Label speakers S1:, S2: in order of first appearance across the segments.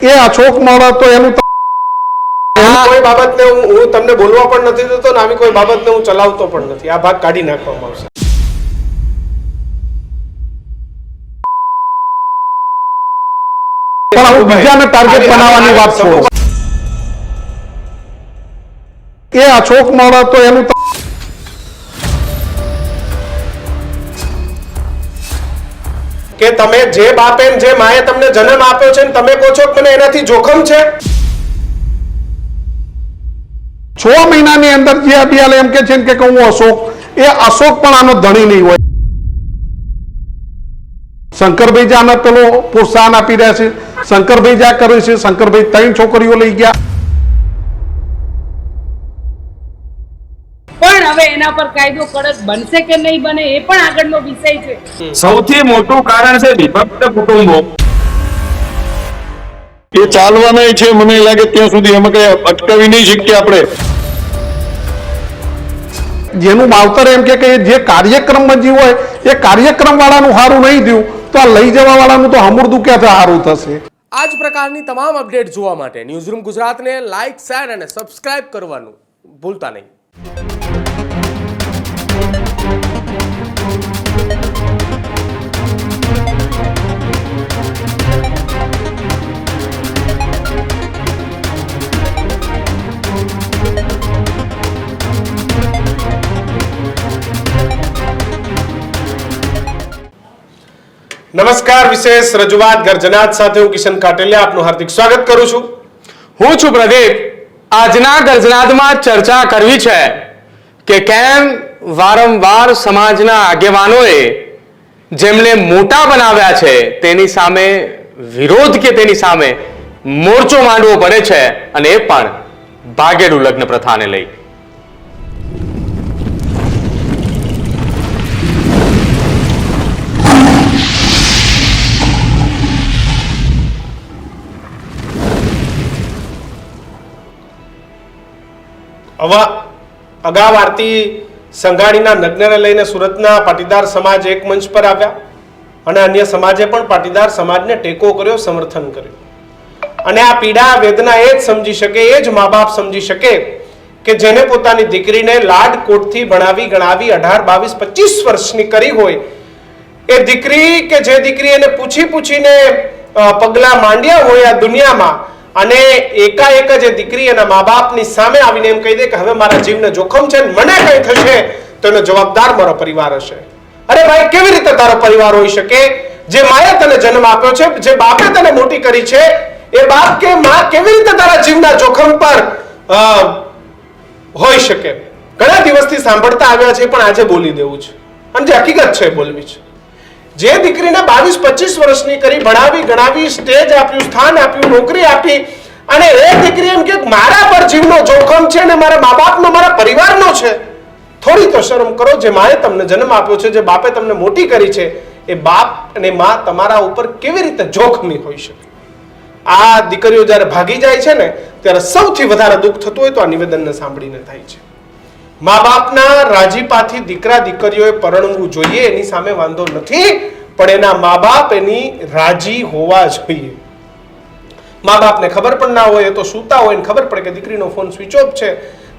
S1: એ અશોક મોડા તો એનું
S2: કોઈ બાબતને હું તમને બોલવા પણ નથી દેતો ને આવી કોઈ બાબતને હું ચલાવતો પણ નથી. આ ભાગ કાઢી નાખવામાં આવશે.
S1: પણ બીજાને ટાર્ગેટ બનાવવાની વાત છોડો. એ અશોક મોડા તો એનું
S2: કે તમે જે બાપે ને જે માએ તમને જન્મ આપ્યો છે ને તમે કહો છો કે મને એનાથી જોખમ છે.
S1: 6 મહિનાની અંદર જે અભિયાલ એમ કે છે કે હું અશોક, એ અશોક પણ આનો ધણી નહીં હોય. શંકરભાઈ જાને પેલો પ્રોત્સાહન આપી રહ્યા છે, શંકરભાઈ જા કરે છે. શંકરભાઈ 3 છોકરીઓ લઈ ગયા.
S3: પણ હવે એના પર કાયદો કડક બનશે કે નહીં બને એ પણ આગળનો વિષય છે.
S4: સૌથી મોટું કારણ છે વિભક્ત કુટુંબો.
S5: એ ચાલવાના છે, મને લાગે ત્યાં સુધી એમાં કઈ અટકાવી નહીં શકીએ આપણે.
S1: જેનું માવતર એમ કે જે કાર્યક્રમમાં જીવ હોય એ કાર્યક્રમ વાળાનું સારું નહીં થયું તો આ લઈ જવા વાળાનું તો હમુરદું ક્યાંથી સારું થશે.
S2: આ જ પ્રકારની તમામ અપડેટ જોવા માટે ન્યૂઝરૂમ ગુજરાતને લાઇક, શેર અને સબસ્ક્રાઇબ કરવાનું ભૂલતા નહીં. નમસ્કાર. વિશેષ રજૂઆત ગર્જનાત સાથે હું કિશન કાટેલિયા આપનું હાર્દિક સ્વાગત કરું છું.
S6: હું છું પ્રદીપ. આજના ગર્જનાદમાં ચર્ચા કરવી છે કે કેમ વારંવાર સમાજના આગેવાનોએ જેમને મોટા બનાવ્યા છે તેની સામે વિરોધ કે તેની સામે મોરચો માંડવો પડે છે, અને એ પણ ભાગેડુ લગ્ન પ્રથાને લઈ.
S2: અગાઉ આરતી સંઘાણીના લગ્નને લઈને સુરતના પાટીદાર સમાજ એક મંચ પર આવ્યા અને અન્ય સમાજે પણ પાટીદાર સમાજને ટેકો કર્યો, સમર્થન કર્યું. અને આ પીડા વેદના એ જ સમજી શકે, એ જ મા બાપ સમજી શકે કે જેને પોતાની દીકરીને લાડકોટથી ભણાવી ગણાવી 18, 22, 25 વર્ષની કરી હોય એ દીકરી કે જે દીકરી એને પૂછીને પગલા માંડ્યા હોય આ દુનિયામાં, અને એકાએક જ દીકરી એના મા બાપની સામે આવીને એમ કહી દે કે હવે મારા જીવને જોખમ છે, મને કઈ થશે તો એનો જવાબદાર મારો પરિવાર હશે. અરે ભાઈ, કેવી રીતે તારો પરિવાર હોઈ શકે? જે માએ તને જન્મ આપ્યો છે, જે બાપે તને મોટી કરી છે, એ બાપ કે માં કેવી રીતે તારા જીવના જોખમ પર હોઈ શકે? ઘણા દિવસથી સાંભળતા આવ્યા છે, પણ આજે બોલી દેવું છે અને જે હકીકત છે બોલવી છે. જે દીકરીને 22-25 વર્ષની કરી, ભણાવી ગણાવી, સ્ટેજ આપ્યું, સ્થાન આપ્યું, નોકરી આપી, અને એ દીકરી એમ કે મારા પર જીવનો જોખમ છે ને મારા મા બાપનો, મારા પરિવારનો છે. થોડી તો શરમ કરો. જે માએ તમને જન્મ આપ્યો છે, જે બાપે તમને મોટી કરી છે, એ બાપ અને મા તમારા ઉપર કેવી રીતે જોખમી હોઈ શકે? આ દીકરીઓ જ્યારે ભાગી જાય છે ને ત્યારે સૌથી વધારે દુઃખ થતું હોય તો આ નિવેદનને સાંભળીને થાય છે. મા બાપના રાજીપાથી દીકરા દીકરીઓએ પરણવું જોઈએ, એની સામે વાંધો નથી, પણ એના મા બાપ એની રાજી હોવા જોઈએ. મા બાપને ખબર પણ ના હોય, એ તો સૂતા હોય ને ખબર પડે કે દીકરીનો ફોન સ્વિચ ઓફ છે.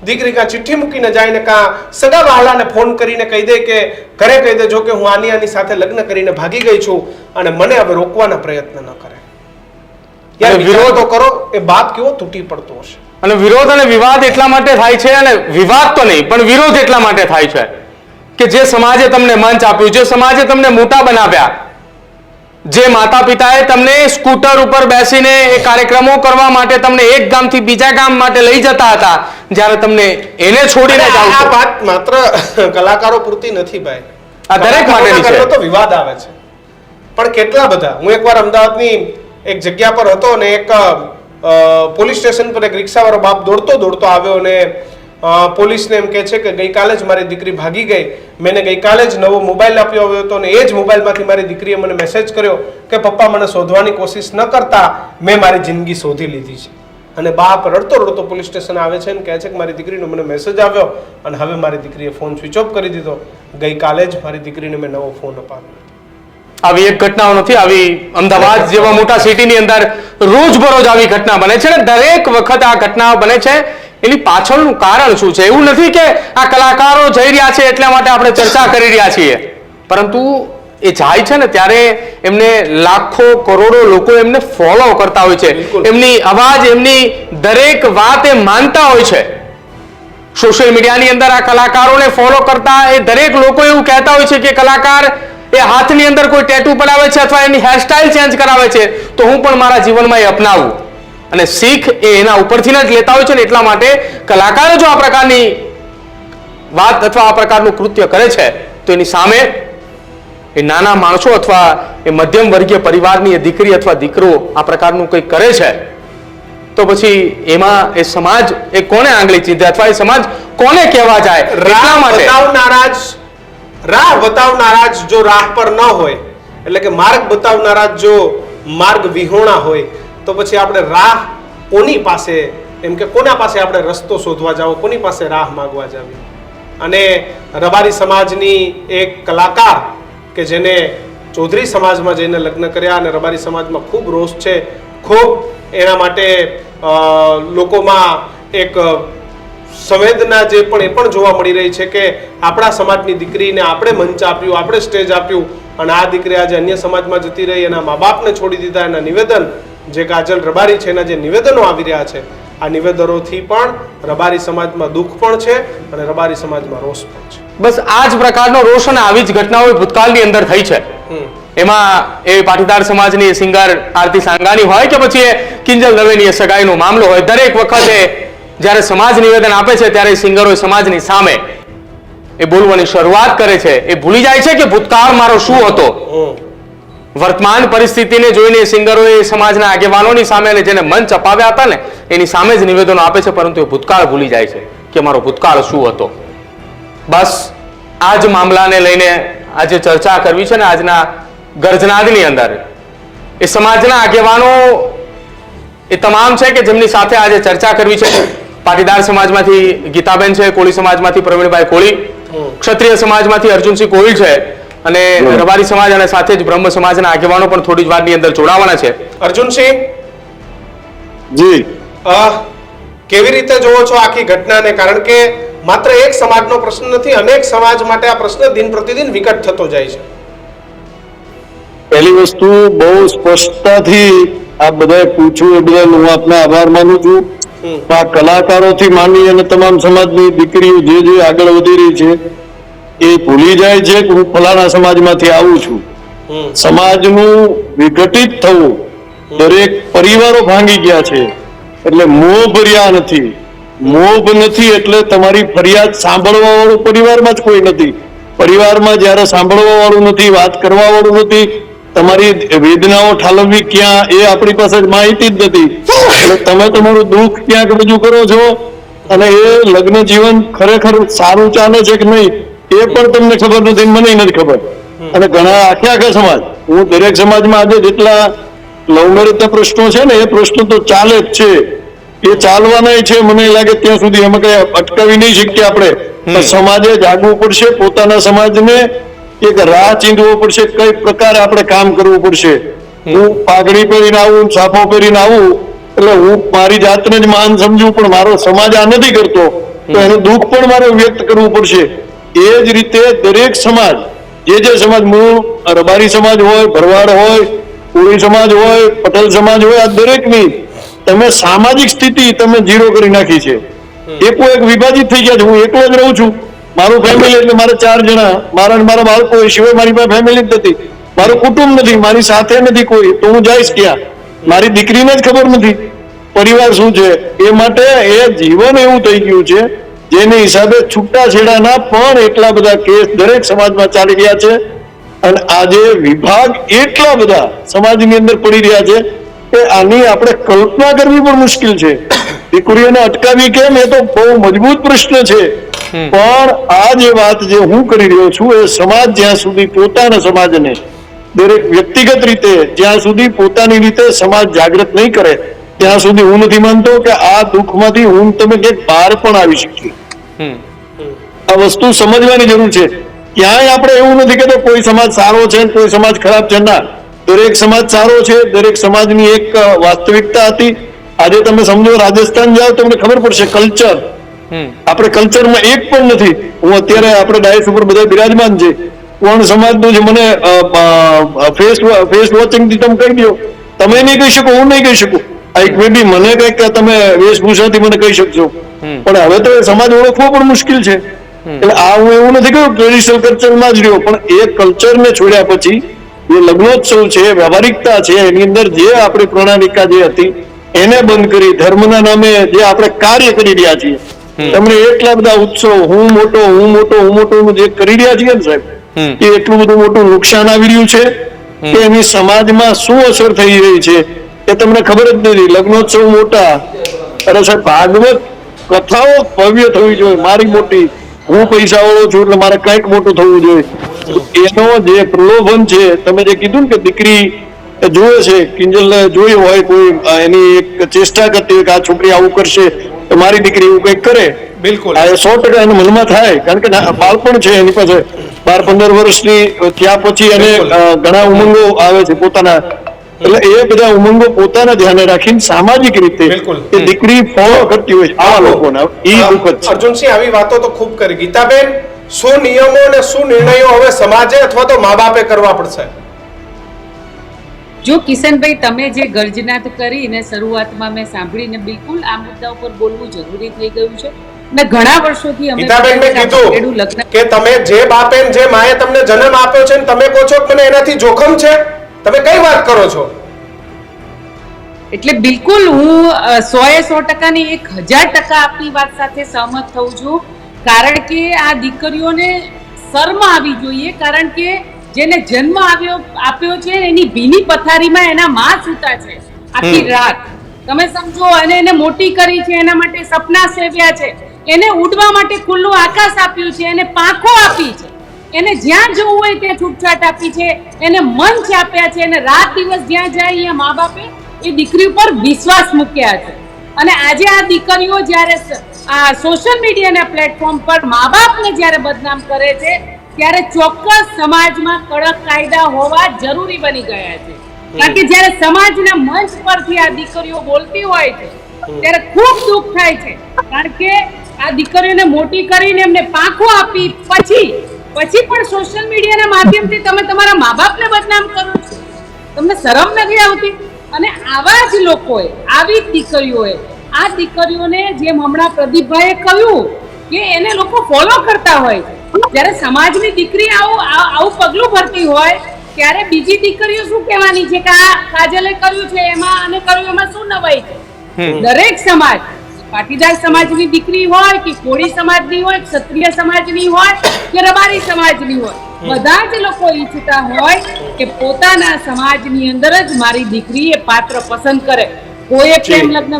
S2: દીકરી કાં ચિઠ્ઠી મૂકીને જાય ને કાં સગા વહાલાને ફોન કરીને કહી દે કે ઘરે કહી દેજો કે હું આની સાથે લગ્ન કરીને ભાગી ગઈ છું અને મને હવે રોકવાના પ્રયત્ન ન કરે. યાર, વિરોધો કરો. એ બાપ કેવો તૂટી પડતો હશે.
S6: અને વિરોધ અને વિવાદ એટલા માટે થાય છે, અને વિવાદ તો નહીં પણ વિરોધ એટલા માટે થાય છે કે જે સમાજે તમને મંચ આપ્યું, જે સમાજે તમને મોટા બનાવ્યા, જે માતા પિતાએ તમને સ્કૂટર ઉપર બેસીને એ કાર્યક્રમો કરવા માટે તમને એક ગામથી બીજા ગામ માટે લઈ જતા હતા, જ્યારે તમને એને છોડીને જાવ.
S2: આ વાત માત્ર કલાકારો પૂરતી નથી ભાઈ,
S6: આ દરેક માટેની છે.
S2: તો વિવાદ આવે છે, પણ કેટલા બધા. હું એકવાર અમદાવાદની એક જગ્યા પર હતો અને એક પોલીસ સ્ટેશન પર એક રિક્ષાવાળો બાપ દોડતો આવ્યો અને પોલીસને એમ કહે છે કે ગઈકાલે જ મારી દીકરી ભાગી ગઈ, મેં ગઈકાલે જ નવો મોબાઈલ આપ્યો હતો અને એ જ મોબાઈલમાંથી મારી દીકરીએ મને મેસેજ કર્યો કે પપ્પા મને શોધવાની કોશિશ ન કરતા મેં મારી જિંદગી શોધી લીધી છે. અને બાપ રડતો પોલીસ સ્ટેશન આવે છે અને કહે છે કે મારી દીકરીનો મને મેસેજ આવ્યો અને હવે મારી દીકરીએ ફોન સ્વિચ ઓફ કરી દીધો, ગઈકાલે જ મારી દીકરીને મેં નવો ફોન અપાવ્યો.
S6: આવી એક ઘટનાઓ નથી, આવી અમદાવાદ જેવા મોટા સિટીની અંદર રોજબરોજ આવી ઘટના બને છે ને દરેક વખત આ ઘટનાઓ બને છે. એની પાછળનું કારણ શું છે? એવું નથી કે આ કલાકારો જઈ રહ્યા છે એટલા માટે આપણે ચર્ચા કરી રહ્યા છીએ, પરંતુ એ જાય છે ને ત્યારે એમને લાખો કરોડો લોકો એમને ફોલો કરતા હોય છે, એમની અવાજ, એમની દરેક વાત એ માનતા હોય છે. સોશિયલ મીડિયાની અંદર આ કલાકારોને ફોલો કરતા એ દરેક લોકો એવું કહેતા હોય છે કે કલાકાર એ હાથની અંદર કોઈ ટેટુ પડાવે છે અથવા એની હેરસ્ટાઇલ ચેન્જ કરાવે છે તો હું પણ મારા જીવનમાં એ અપનાવું, અને શીખ એ એના ઉપરથી જ લેતા હોય છે ને એટલા માટે કલાકારો જો આ પ્રકારની વાત અથવા આ પ્રકારનું કૃત્ય કરે છે તો એની સામે એ નાના માણસો અથવા એ મધ્યમ વર્ગીય પરિવારની એ દીકરી અથવા દીકરો આ પ્રકારનું કંઈક કરે છે તો પછી એમાં એ સમાજ એ કોને આંગળી ચીંધે અથવા એ સમાજ કોને કહેવા જાય? એટલા માટે
S2: રાહ બતાવનારા જ જો રાહ પર ન હોય, એટલે કે માર્ગ બતાવનારા જ જો માર્ગ વિહોણા હોય તો પછી આપણે રાહ કોની પાસે, એમ કે કોના પાસે આપણે રસ્તો શોધવા જાવ, કોની પાસે રાહ માંગવા જાવી? અને રબારી સમાજની એક કલાકાર કે જેને ચૌધરી સમાજમાં જઈને લગ્ન કર્યા અને રબારી સમાજમાં ખૂબ રોષ છે, ખૂબ એના માટે લોકોમાં એક સંવેદના જે પણ એ પણ જોવા મળી રહી છે કે આપણા સમાજની દીકરીને આપણે મંચ આપ્યું, આપણે સ્ટેજ આપ્યું અને આ દીકરી આજે અન્ય સમાજમાં જતી રહી, એના મા બાપને છોડી દીધા. એના નિવેદન જે કાજલ રબારી છે એના જે નિવેદનો આવી રહ્યા છે આ નિવેદનોથી પણ રબારી સમાજમાં દુઃખ પણ છે અને રબારી સમાજમાં રોષ પણ છે.
S6: બસ આ જ પ્રકારનો રોષ અને આવી જ ઘટનાઓ ભૂતકાળની અંદર થઈ છે. એમાં એ પાટીદાર સમાજની સિંગર આરતી સાંગાણી હોય કે પછી એ કિંજલ દવેની સગાઈનો મામલો હોય, દરેક વખતે જ્યારે સમાજ નિવેદન આપે છે ત્યારે સિંગરો સમાજની સામે એ બોલવાની શરૂઆત કરે છે. એ ભૂલી જાય છે કે ભૂતકાળ મારો શું હતો. વર્તમાન પરિસ્થિતિને જોઈને સિંગરોએ સમાજના આગેવાનોની સામે અને જેને મંચ અપાવ્યા હતા ને એની સામે જ નિવેદનો આપે છે, પરંતુ એ ભૂતકાળ ભૂલી જાય છે કે મારો ભૂતકાળ શું હતો. બસ આ જ મામલાને લઈને આજે ચર્ચા કરવી છે ને આજના ગર્જનાદની અંદર એ સમાજના આગેવાનો એ તમામ છે કે જેમની સાથે આજે ચર્ચા કરવી છે. પાટીદાર સમાજમાંથી ગીતાબેન છે, કોળી સમાજમાંથી પ્રવીણભાઈ કોળી, ક્ષત્રિય સમાજમાંથી અર્જુનસિંહ કોળી છે અને રબારી સમાજ અને સાથે જ બ્રહ્મ સમાજના આગેવાનો પણ થોડી જ વારની અંદર જોડાવાના છે.
S2: અર્જુનસિંહ
S5: જી,
S2: કેવી રીતે જોવો છો આખી ઘટનાને? કારણ કે માત્ર એક સમાજનો પ્રશ્ન નથી, અનેક સમાજ માટે આ પ્રશ્ન દિન પ્રતિદિન વિકટ થતો જાય છે.
S5: પહેલી વસ્તુ બહુ સ્પષ્ટતાથી આ બધાએ પૂછ્યું એ બદલ હું આપને આભાર માનું છું. આ કલાકારોથી માંડી અને તમામ સમાજની દીકરીઓ જે આગળ વધી રહી છે એ ભૂલી જાય છે કે હું ફલાણા સમાજમાંથી આવું છું. સમાજનું વિઘટિત થવું, દરેક પરિવારો ભાંગી ગયા છે એટલે મોહ ભર્યા નથી. મોહ નથી એટલે તમારી ફરિયાદ સાંભળવા વાળું પરિવારમાં જ કોઈ નથી. પરિવારમાં જયારે સાંભળવા વાળું નથી, વાત કરવા વાળું નથી, તમારી વેદનાઓ ઠાલવવી ક્યાં એ આપણી પાસે માહિતી જ નથી. એટલે તમે તમારું દુઃખ ક્યાંક રજૂ કરો છો અને એ લગ્ન જીવન ખરેખર સારું ચાલે છે કે નહીં એ પણ તમને ખબર નથી, મને નથી ખબર. અને ઘણા આખા સમાજ, હું દરેક સમાજમાં આજે જેટલા લવ મેરેજના પ્રશ્નો છે ને એ પ્રશ્નો તો ચાલે જ છે, એ ચાલવાના છે. મને લાગે ત્યાં સુધી એમાં કઈ અટકાવી નહીં શકીએ આપણે. સમાજે જાગવું પડશે, પોતાના સમાજને એક રાહ ચીંધવો પડશે, કઈ પ્રકારે આપણે કામ કરવું પડશે. હું પાઘડી પહેરીને આવું, સાફો પહેરીને આવું એટલે હું મારી જાતને જ મહાન સમજું, પણ મારો સમાજ આ નથી કરતો તો એનું દુઃખ પણ મારે વ્યક્ત કરવું પડશે. એ જ રીતે દરેક સમાજ, જે સમાજ, મૂળ રબારી સમાજ હોય, ભરવાડ હોય, કોળી સમાજ હોય, પટેલ સમાજ હોય, આ દરેકની તમે સામાજિક સ્થિતિ તમે ઝીરો કરી નાખી છે. એકો એક વિભાજિત થઈ ગયા છે. હું એકલો જ રહું છું, મારું ફેમિલી એટલે મારે 4 જણા, મારા બાળકો સિવાય મારી પાસે ફેમિલી જ નથી, મારું કુટુંબ નથી, મારી સાથે નથી કોઈ, તો હું જઈશ ક્યાં? મારી દીકરીને જ ખબર નથી પરિવાર શું છે. એ માટે એ જીવન એવું થઈ ગયું છે જેને હિસાબે છૂટાછેડાના પણ એટલા બધા કેસ દરેક સમાજમાં ચાલી રહ્યા છે અને આજે વિભાગ એટલા બધા સમાજની અંદર પડી રહ્યા છે કે આની આપણે કલ્પના કરવી પણ મુશ્કેલ છે. દીકરીઓને અટકાવી કેમ એ તો બહુ મજબૂત પ્રશ્ન છે, પણ આ જે વાત જે હું કરી રહ્યો છું એ સમાજ જ્યાં સુધી પોતાના સમાજને દરેક વ્યક્તિગત રીતે જ્યાં સુધી પોતાની રીતે સમાજ જાગૃત નહીં કરે ત્યાં સુધી હું નથી માનતો કે આ દુઃખમાંથી હું તમે ક્યાંક બહાર પણ આવી શકીએ. આ વસ્તુ સમજવાની જરૂર છે. ક્યાંય આપણે એવું નથી કહેતો કોઈ સમાજ સારો છે ને કોઈ સમાજ ખરાબ છે. ના, દરેક સમાજ સારો છે. દરેક સમાજની એક વાસ્તવિકતા હતી. આજે તમે સમજો રાજસ્થાન જાઓ તમને ખબર પડશે કલ્ચર, આપણે કલ્ચરમાં એક પણ નથી. હું અત્યારે આપણે ડાયસ ઉપર બધા બિરાજમાન છે, કોણ સમાજનું છે મને ફેસ વોચિંગ થી તમે કહી દો. તમે નહીં કહી શકો, હું નહીં કહી શકું. આ એક બી મને કઈક તમે વેશભૂષાથી મને કહી શકશો, પણ હવે તો સમાજ ઓળખવો પણ મુશ્કેલ છે. એટલે આ હું એવું નથી કહ્યું ટ્રેડિશનલ કલ્ચરમાં જ રહ્યો, પણ એ કલ્ચરને છોડ્યા પછી એ લગ્નોત્સવ છે, વ્યવહારિકતા છે, એની અંદર જે આપણી પ્રણાલિકા જે હતી એને બંધ કરી ધર્મના નામે જે આપણે કાર્ય કરી રહ્યા છીએ, તમને એટલા બધા ઉત્સવ હું મોટો જે કરી રહ્યા છીએ ને સાહેબ, એ એટલું બધું મોટું નુકસાન આવી રહ્યું છે કે એની સમાજમાં શું અસર થઈ રહી છે એ તમને ખબર જ નથી. લગ્નોત્સવ મોટા, અરે સાહેબ ભાગવત કથાઓ ભવ્ય થવી જોઈએ, મારી મોટી, હું પૈસા વાળો છું એટલે મારે કઈક મોટું થવું જોઈએ. એનો જે પ્રલોભન છે, તમે જે કીધું ને કે દીકરી જોવે છે, કિંજલ જોઈ હોય કોઈ એની એક ચેષ્ટા કરતી હોય કે આ છોકરી આવું કરશે તો મારી દીકરી એવું કઈક કરે,
S2: બિલકુલ
S5: આ 100% એના મનમાં થાય. કારણ કે બાળપણ છે એની પાસે 12-15 વર્ષની, ત્યાં પછી એને ઘણા ઉમંગો આવે છે પોતાના, એટલે એ બધા ઉમંગો પોતાના ધ્યાને રાખીને સામાજિક રીતે એ દીકરી ફોલો કરતી હોય આવા લોકોને. એ દુઃખદ છે.
S2: અર્જુનસિંહ આવી વાતો તો ખૂબ કરી. ગીતાબેન, શું નિયમો અને શું નિર્ણયો હવે સમાજે અથવા તો મા બાપે કરવા પડશે?
S3: જો કિશનભાઈ, તમે જે ગર્જના કરી ને શરૂઆતમાં મેં સાંભળીને બિલકુલ આ મુદ્દા ઉપર બોલવું જરૂરી થઈ ગયું છે. ને ઘણા વર્ષોથી અમે
S2: ગીતાબેન મેં કીધું કે તમે જે બાપે જે માએ તમને જન્મ આપ્યો છે ને તમે કહો છો કે મને એનાથી જોખમ છે, તમે કઈ વાત કરો છો?
S3: એટલે બિલકુલ હું 100% 1000% આપની વાત સાથે સહમત થઉં છું. કારણ કે આ દીકરીઓને શરમ આવી જોઈએ, કારણ કે જેને જન્મ આપ્યો છે એની ભીની પથારીમાં એના માં સૂતા છે આખી રાત, તમે સમજો, અને એને મોટી કરી છે, એના માટે સપના સેવ્યા છે, એને ઉડવા માટે ખુલ્લું આકાશ આપ્યું છે, એને પાંખો આપી છે, એને જ્યાં જવું હોય ત્યાં છૂટછાટ આપી છે, એને મંચ આપ્યા છે, એને રાત દિવસ જ્યાં જાય અહીંયા મા બાપે એ દીકરી ઉપર વિશ્વાસ મૂક્યા છે. અને આજે આ દીકરીઓ જ્યારે આ સોશિયલ મીડિયાના પ્લેટફોર્મ પર મા બાપને જ્યારે બદનામ કરે છે ત્યારે ચોક્કસ સમાજમાં કડક કાયદા હોવા જરૂરી બની ગયા છે. કારણ કે જ્યારે સમાજના મંચ પરથી આ દીકરીઓ બોલતી હોય છે ત્યારે ખૂબ દુઃખ થાય છે. કારણ કે આ દીકરીઓને મોટી કરીને એમને પાંખો આપી પછી પણ સોશિયલ મીડિયાના માધ્યમથી તમે તમારા મા બાપને બદનામ કરો છો, તમને શરમ નથી આવતી? અને આવા જ લોકોએ, આવી જ દીકરીઓએ આ દીકરીઓને, જેમ હમણાં પ્રદીપભાઈએ કહ્યું કે એને લોકો ફોલો કરતા હોય છે, જ્યારે સમાજની દીકરી આવું પગલું ભરતી હોય ત્યારે બીજી દીકરીઓ શું કહેવાની છે કે આ કાજલે કર્યું છે એમાં અને કર્યું એમાં શું નવાઈ છે? દરેક સમાજ, પાટીદાર સમાજની દીકરી હોય કે કોળી સમાજની હોય, ક્ષત્રિય સમાજની હોય કે રબારી સમાજની હોય, બધા જ લોકો ઈચ્છતા હોય કે પોતાના સમાજની અંદર જ મારી દીકરી એ પાત્ર પસંદ કરે. કોઈએ પ્રેમ લગ્ન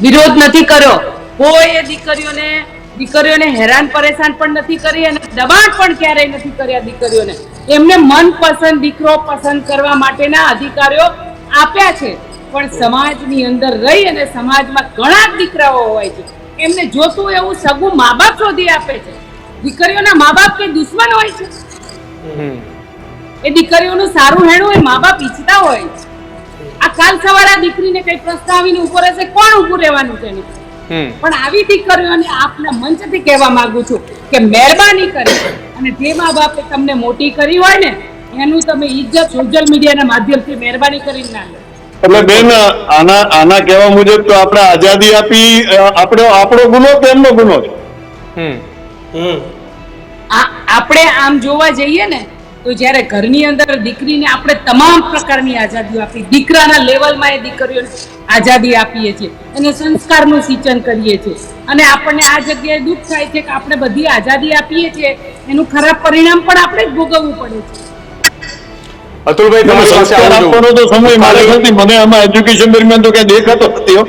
S3: વિરોધ નથી કર્યો, કોઈ દીકરીઓને હેરાન પરેશાન પણ નથી કરી અને દબાણ પણ ક્યારેય નથી કર્યા દીકરીઓને. એમને મનપસંદ દીકરો પસંદ કરવા માટેના અધિકારો આપ્યા છે. પણ સમાજની અંદર રહી અને સમાજમાં ઘણા દીકરાઓ હોય છે, એમને જોતું એવું સગું મા બાપ શોધી આપે છે. દીકરીઓના મા બાપ કે દુશ્મન હોય છે? એ દીકરીઓનું સારું હેણું એ મા બાપ ઈચ્છતા હોય છે. આ કાલ સવારે આ દીકરીને કઈ પ્રસ્તાવીને ઉભો રહેશે, કોણ ઉભું રહેવાનું છે? પણ આવી દીકરીઓને આપના મંચથી કહેવા માંગુ છું કે મહેરબાની કરી અને જે મા બાપે તમને મોટી કરી હોય ને એનું તમે ઇજ્જત સોશિયલ મીડિયાના માધ્યમથી મહેરબાની કરીને ના લો.
S5: એટલે બેન, આના કહેવા મુજબ તો આપણે આઝાદી આપી, આપણો ગુનો કે એમનો ગુનો છે?
S3: આપણે આમ જોવા જઈએ ને તો જ્યારે ઘરની અંદર દીકરીને આપણે તમામ પ્રકારની આઝાદીઓ આપી, દીકરાના લેવલમાં એ દીકરીઓને આઝાદી આપીએ છીએ અને સંસ્કારનું સિંચન કરીએ છીએ, અને આપણને આ જગ્યાએ દુઃખ થાય છે કે આપણે બધી આઝાદી આપીએ છીએ, એનું ખરાબ પરિણામ પણ આપણે જ ભોગવવું પડે છે.
S6: અતુલભાઈ, તમારી પાસે
S5: આપવાનો તો સમય મારે નથી, મને આમાં એજ્યુકેશન દરમિયાન તો ક્યાંય દેખાતો નથી.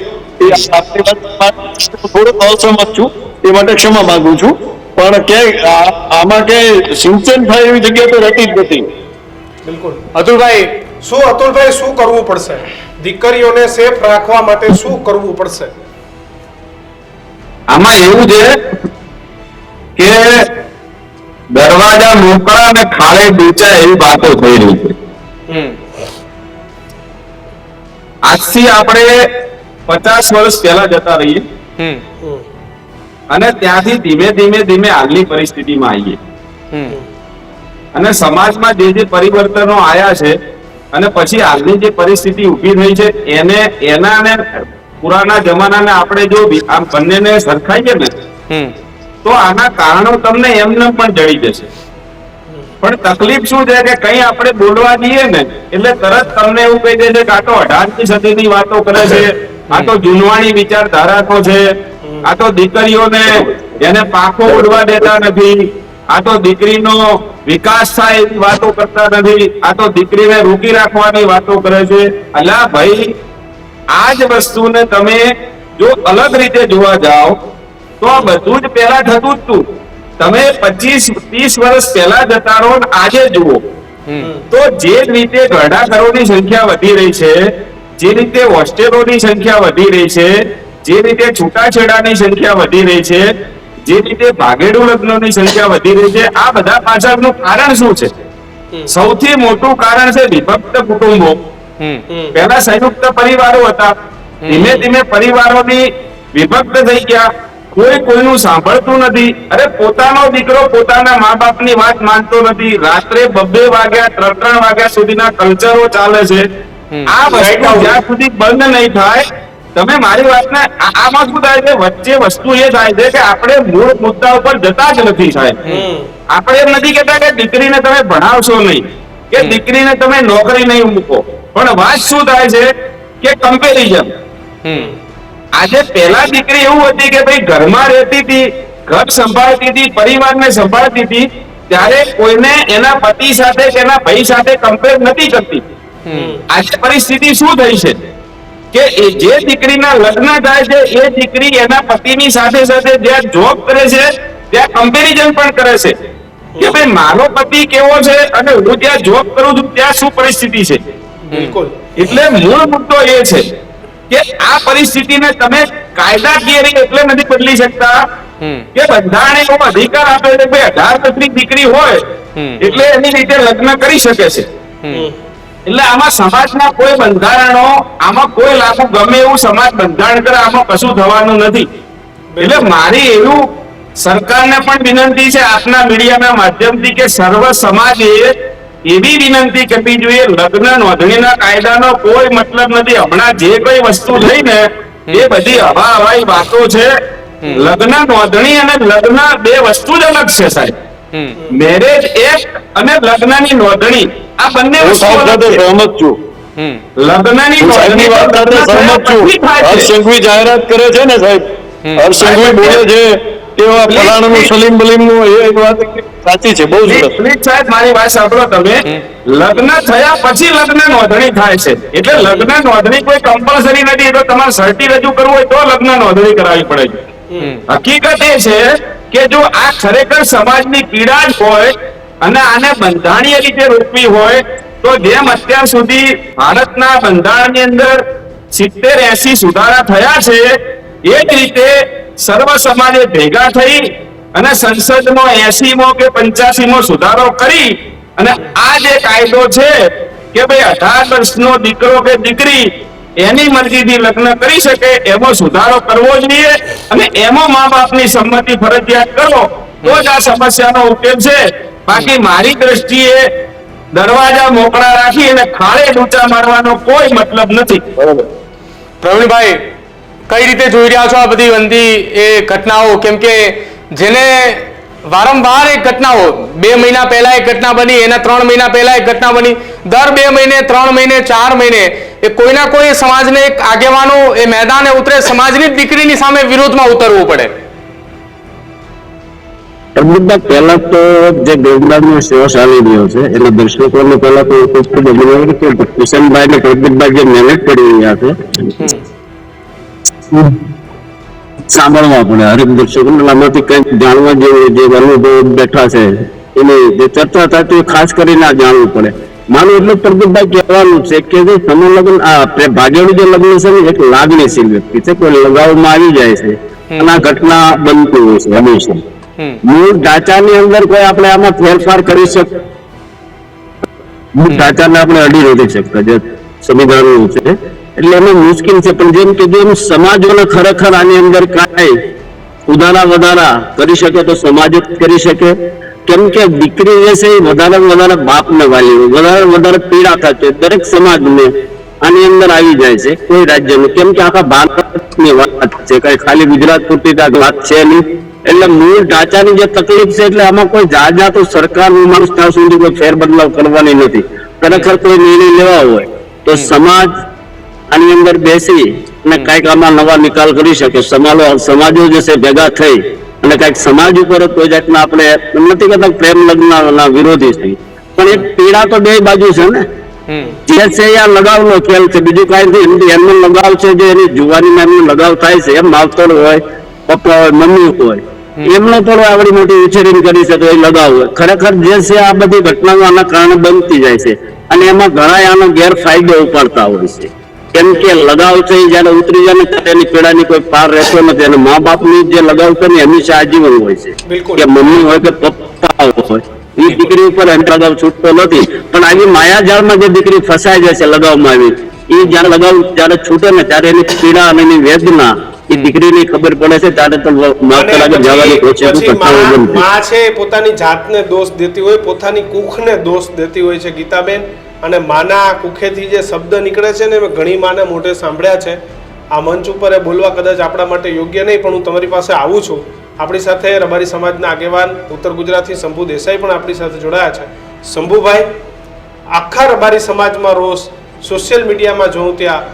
S5: થોડોક અસમત છું, એ માટે ક્ષમા માંગુ છું, પણ ક્યાંય આમાં ક્યાંય સિંચન થાય એવી જગ્યા તો રહેતી જ નથી.
S2: બિલકુલ.
S6: અતુલભાઈ,
S2: શું કરવું પડશે? દીકરીઓને સેફ રાખવા માટે શું કરવું પડશે?
S4: આમાં એવું છે કે દરવાજા મોકળા અને ખાડે ડૂચા એવી વાતો થઈ રહી છે. આજથી આપણે 50 વર્ષ પહેલા જતા રહીએ અને ત્યાંથી ધીમે ધીમે ધીમે હાલની પરિસ્થિતિમાં આવીએ અને સમાજમાં જે પરિવર્તનો આવ્યા છે અને પછી હાલની જે પરિસ્થિતિ ઊભી થઈ છે એના અને પુરાના જમાનાને આપણે જો આ બંનેને સરખાઈએ ને તો આના કારણો તમને એમને પણ જડી જશે. પણ તકલીફ શું છે કે કઈ આપણે બોલવા જઈએ ને એટલે તરત તમને એવું કહી દે છે કે આ તો 18મી સદીની વાતો કરે છે, આ તો જૂનવાણી વિચારધારાનો છે, આ તો દીકરીઓને એને પાંખો ઉડવા દેતા નથી, આ તો દીકરીનો વિકાસ થાય એવી વાતો કરતા નથી, આ તો દીકરીને રોકી રાખવાની વાતો કરે છે. અલા ભાઈ, આ જ વસ્તુને તમે જો અલગ રીતે જોવા જાઓ તો આ બધું જ પહેલા થતું જ હતું. તમે 25-30 વર્ષ પહેલા જતા રહો ને આજે જુઓ તો જે રીતે ઘરડાઘરોની સંખ્યા વધી રહી છે, જે રીતે હોસ્ટેલોની સંખ્યા વધી રહી છે, જે રીતે છૂટાછેડાની સંખ્યા વધી રહી છે, જે રીતે ભાગેડુ લગ્નોની સંખ્યા વધી રહી છે, આ બધા પાછળનું કારણ શું છે? સૌથી મોટું કારણ છે વિભક્ત કુટુંબો. પહેલા સંયુક્ત પરિવારો હતા, ધીમે ધીમે પરિવારોની વિભક્ત થઈ ગયા, કોઈ કોઈનું સાંભળતું નથી. અરે પોતાનો દીકરો પોતાના મા બાપની વાત માનતો નથી. રાત્રે 2 વાગ્યા 3 વાગ્યા સુધીના કલ્ચરો ચાલે છે. આ વસ્તુ જ્યાં સુધી બંધ નહીં થાય, તમે મારી વાતને આમાં શું થાય છે, વચ્ચે વસ્તુ એ થાય છે કે આપણે મૂળ મુદ્દા ઉપર જતા જ નથી સાહેબ. આપણે એમ નથી કહેતા કે દીકરીને તમે ભણાવશો નહીં કે દીકરીને તમે નોકરી નહીં મૂકો, પણ વાત શું થાય છે કે કમ્પેરિઝન. આજે પહેલા દીકરી એવું હતી કે ભાઈ ઘરમાં રહેતી હતી, ઘર સંભાળતી હતી, પરિવારને સંભાળતી હતી, ત્યારે કોઈને એના પતિ સાથે કે એના ભાઈ સાથે કમ્પેર નથી કરતી. આજે પરિસ્થિતિ શું થઈ છે કે જે દીકરીના લગ્ન થાય છે એ દીકરી એના પતિની સાથે સાથે જ્યાં જોબ કરે છે ત્યાં કમ્પેરિઝન પણ કરે છે કે ભાઈ મારો પતિ કેવો છે અને હું જ્યાં જોબ કરું છું ત્યાં શું પરિસ્થિતિ છે.
S2: બિલકુલ.
S4: એટલે મૂળ મુદ્દો એ છે કે આ પરિસ્થિતિને તમે કાયદાકીય રીતે એટલે નથી બદલી શકતા કે બંધારણે એવો અધિકાર આપે છે કે 18 વર્ષની દીકરી હોય એટલે એની રીતે લગ્ન કરી શકે છે. એટલે આમાં સમાજના કોઈ બંધારણો આમાં કોઈ લાગુ ગમે એવું સમાજ બંધારણ કરે આમાં કશું થવાનું નથી. એટલે મારી એવું સરકારને પણ વિનંતી છે આપના મીડિયાના માધ્યમથી કે સર્વ સમાજે એવી વિનંતી કરવી જોઈએ, લગ્ન નોંધણીના કાયદાનો કોઈ મતલબ નથી. હમણાં જે કોઈ વસ્તુ થઈ ને એ બધી હવાઈ વાતો છે. લગ્ન નોંધણી અને લગ્ન 2 વસ્તુ જ અલગ છે સાહેબ. મેરેજ એક્ટ અને લગ્નની નોંધણી આ બંને વસ્તુ અલગ છે.
S5: સહમત છું.
S4: લગ્નની નોંધણી
S5: વાત સાથે સહમત છું. હર્ષ સંઘવી જાહેરાત કરે છે ને સાહેબ, હર્ષ સંઘવી બોલે છે તેવા ફલાણાનું સલીમ બલીમનું એ વાત સાચી છે, બહુ સરસ.
S4: પ્લીઝ સાહેબ મારી વાત સાંભળો તમે. લગ્ન થયા પછી લગ્ન નોંધણી થાય છે, એટલે લગ્ન નોંધણી કોઈ કમ્પલસરી નથી. તો તમારે સર્ટી રજૂ કરવું હોય તો લગ્ન નોંધણી કરાવવી પડે છે. હકીકત એ છે કે જો આ ખરેખર સમાજની પીડા જ હોય અને આને બંધારણીય રીતે રોકવી હોય તો જેમ અત્યાર સુધી ભારતના બંધારણની અંદર 70-80 સુધારા થયા છે એ જ રીતે સર્વ સમાજે ભેગા થઈ અને સંસદમાં 80મો કે 85મો સુધારો કરી અને આ જે કાયદો છે કે ભાઈ 18 વર્ષનો દીકરો કે દીકરી એની મરજીથી લગ્ન કરી શકે એવો સુધારો કરવો જોઈએ અને એમાં મા બાપની સંમતિ ફરજિયાત કરો તો જ આ સમસ્યાનો ઉકેલ છે. બાકી મારી દ્રષ્ટિએ દરવાજા મોકળા રાખી અને ખાડે ડૂચા મારવાનો કોઈ મતલબ નથી.
S6: પ્રવીણભાઈ, કઈ રીતે જોઈ રહ્યા છો આ બધી બનતી એ ઘટનાઓ? કેમ કે જેને વારંવાર એક ઘટનાઓ 2 મહિના પહેલા એક ઘટના બની, એના 3 મહિના પહેલા એક ઘટના બની, દર 2 મહિને 3 મહિને 4 મહિને એ કોઈના કોઈ સમાજને એક આગેવાનો એ મેદાને ઉતરે, સમાજની દીકરીની સામે વિરોધમાં ઉતરવું પડે.
S5: પહેલા તો જે દેવદારનો શો ચાલી રહ્યો છે એટલે દર્શકોને પહેલા તો કિશનભાઈ ને પ્રદીપભાઈ જે મહેનત કરી રહ્યા છે સાંભળવા પડે હરેક દર્શકો આમાંથી કંઈક જાણવા જેવું જે અનુભવ બેઠા છે એની જે ચર્ચા થતી ખાસ કરીને જાણવું પડે. માનું એટલે પ્રદીપભાઈ કહેવાનું છે કે જે સમૂહ લગ્ન આ ભાગેડું જે લગ્ન છે ને એક લાગણીશીલ વ્યક્તિ છે, કોઈ લગાવમાં આવી જાય છે અને આ ઘટના બનતી હોય છે હંમેશા. મૂળ ઢાંચાની અંદર કોઈ આપણે આમાં ફેરફાર કરી શકીએ, મૂળ ઢાંચાને આપણે અડી નથી શકતા જે સંવિધાન છે, એટલે એમાં મુશ્કેલ છે. પણ જેમ કીધું એમ સમાજોને ખરેખર આની અંદર કાંઈ ઉધારા વધારા કરી શકે તો સમાજ જ કરી શકે. કેમ કે દીકરી જે છે એ વધારે વધારે બાપને વાલી હોય, વધારે પીડા થતી હોય દરેક સમાજને આની અંદર આવી જાય છે, કોઈ રાજ્યનું. કેમ કે આખા ભારતની વાત છે, કઈ ખાલી ગુજરાત પૂરતી વાત છે નહીં. એટલે મૂળ ઢાંચાની જે તકલીફ છે, એટલે આમાં કોઈ જાજા તો સરકાર માણસ ત્યાં સુધી કોઈ ફેરબદલાવ કરવાની નથી. ખરેખર કોઈ નિર્ણય લેવા હોય તો સમાજ આની અંદર બેસી અને કઈક આમાં નવા નિકાલ કરી શકે. સમાજો જે છે ભેગા થઈ અને કઈક સમાજ ઉપર કોઈ જાતના આપણે નથી કહેતા પ્રેમ લગ્નના વિરોધી છે, પણ એક પીડા તો બે બાજુ છે ને. જે છે આ લગાવનો ખેલ છે, બીજું કઈ નથી. એમનો લગાવ છે જે એની જુવાનીમાં એમનો લગાવ થાય છે, એમ માવતર હોય, પપ્પા હોય, મમ્મી હોય, એમનો થોડો આવડી મોટી ઉછેરીને કરી છે તો એ લગાવ હોય. ખરેખર જે છે આ બધી ઘટનાઓ આના કારણે બનતી જાય છે અને એમાં ઘણા આનો ગેરફાયદો ઉપાડતા હોય છે. કેમ કે લગાવ છે એ જયારે ઉતરી જાય ને ત્યારે એની પીડાની કોઈ પાર રહેતો નથી. અને મા બાપની જે લગાવ છે ને હંમેશા આજીવન હોય છે, કે મમ્મી હોય કે પપ્પા હોય, એ દીકરી ઉપર એમ લગાવ છૂટતો નથી. પણ આવી માયાજાળમાં જે દીકરી ફસાઈ જાય છે લગાવમાં આવી, એ જયારે લગાવ જયારે છૂટે ને ત્યારે એની પીડા અને એની વેદના એ દીકરીની ખબર પડે છે, ત્યારે તો માવતર આગળ જવાની કોશિશ
S2: માં છે પોતાની જાતને દોષ દેતી હોય, પોતાની કુખને દોષ દેતી હોય છે ગીતાબેન. અને માના કુખેથી જે શબ્દ નીકળે છે ને, મેં ઘણી માને મોઢે સાંભળ્યા છે. આ મંચ ઉપર એ બોલવા કદાચ આપણા માટે યોગ્ય નહીં, પણ હું તમારી પાસે આવું છું. આપણી સાથે રબારી સમાજના આગેવાન ઉત્તર ગુજરાતથી શંભુ દેસાઈ પણ આપણી સાથે જોડાયા છે. શંભુભાઈ, આખા રબારી સમાજમાં રોષ, સોશિયલ મીડિયામાં જોઉં ત્યાં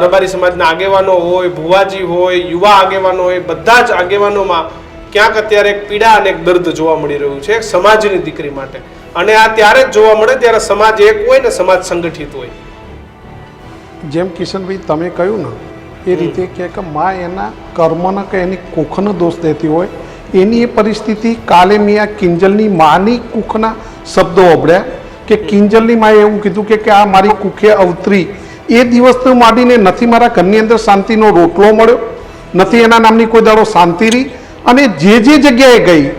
S2: રબારી સમાજના આગેવાનો હોય, ભુવાજી હોય, યુવા આગેવાનો હોય, બધા જ આગેવાનોમાં ક્યાંક અત્યારે એક પીડા અને એક દર્દ જોવા મળી રહ્યું છે સમાજની દીકરી માટે. અને આ ત્યારે જ જોવા મળે ત્યારે સમાજ એક હોય ને સમાજ સંગઠિત હોય.
S1: જેમ કિશનભાઈ તમે કહ્યું ને એ રીતે કે માં એના કર્મનો કે એની કુખનો દોષ દેતી હોય, એની એ પરિસ્થિતિ કાલે મેં આ કિંજલની માની કુખના શબ્દો અભળ્યા કે કિંજલની માએ એવું કીધું કે આ મારી કુખે અવતરી એ દિવસનું માંડીને નથી મારા ઘરની અંદર શાંતિનો રોટલો મળ્યો, નથી એના નામની કોઈ દાડો શાંતિ રહી. અને જે જગ્યાએ ગઈ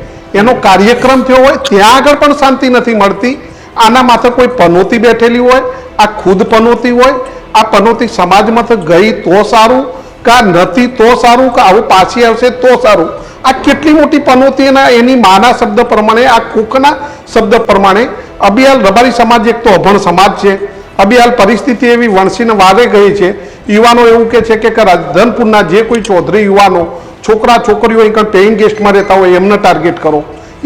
S1: એનો કાર્યક્રમ થયો હોય ત્યાં આગળ પણ શાંતિ નથી મળતી. આના માથે કોઈ પનોતી બેઠેલી હોય, આ ખુદ પનોતી હોય. આ પનોતી સમાજમાં ગઈ તો સારું, કા નથી તો સારું, કે આવું પાછી આવશે તો સારું. આ કેટલી મોટી પનોતી એની માના શબ્દ પ્રમાણે, આ કુકના શબ્દ પ્રમાણે. અબિયાલ રબારી સમાજ એક તો અભણ સમાજ છે. અબિયાલ પરિસ્થિતિ એવી વણસીને વારે ગઈ છે. યુવાનો એવું કે છે કે રાધનપુરના જે કોઈ ચૌધરી યુવાનો, છોકરા છોકરીઓ અહીં પેઇંગ ગેસ્ટમાં રહેતા હોય એમને ટાર્ગેટ કરો.